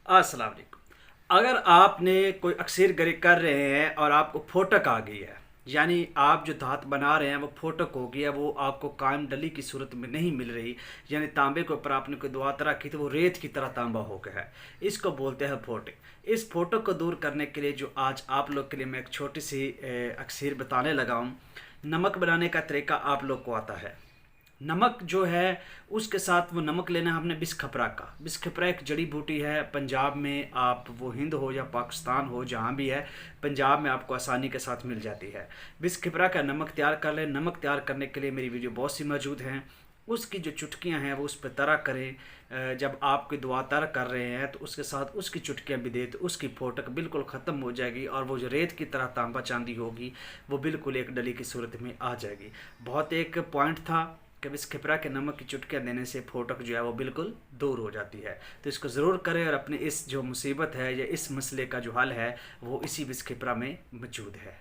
अस्सलाम वालेकुम। अगर आपने कोई अक्सर गरी कर रहे हैं और आपको फोटक आ गई है, यानी आप जो धात बना रहे हैं वो फोटक हो गया, वो आपको कायम डली की सूरत में नहीं मिल रही, यानी तांबे के ऊपर आपने कोई दुआ तरह की तो वो रेत की तरह तांबा हो गया है। इसको बोलते हैं फोटक। इस फोटक को दूर करने के लिए जो आज आप लोग के लिए मैं एक छोटी सी अक्सर बताने लगा हूँ। नमक बनाने का तरीका आप लोग को आता है। नमक जो है उसके साथ वो नमक लेना है हमने बिस्खपरा का। बिस्खपरा एक जड़ी बूटी है, पंजाब में आप वो हिंद हो या पाकिस्तान हो जहाँ भी है, पंजाब में आपको आसानी के साथ मिल जाती है। बिस्खपरा का नमक तैयार कर लें। नमक तैयार करने के लिए मेरी वीडियो बहुत सी मौजूद हैं। उसकी जो चुटकियाँ हैं वो उस पर तरा करें। जब आप कोई दुआ तर कर रहे हैं तो उसके साथ उसकी चुटकियाँ भी दे, तो उसकी फोटक बिल्कुल ख़त्म हो जाएगी और वो जो रेत की तरह तांबा चांदी होगी वो बिल्कुल एक डली की सूरत में आ जाएगी। बहुत एक पॉइंट था कि इस खिपरा के नमक की चुटकियाँ देने से फोटक जो है वो बिल्कुल दूर हो जाती है। तो इसको ज़रूर करें और अपनी इस जो मुसीबत है या इस मसले का जो हल है वो इसी बिस खिपरा में मौजूद है।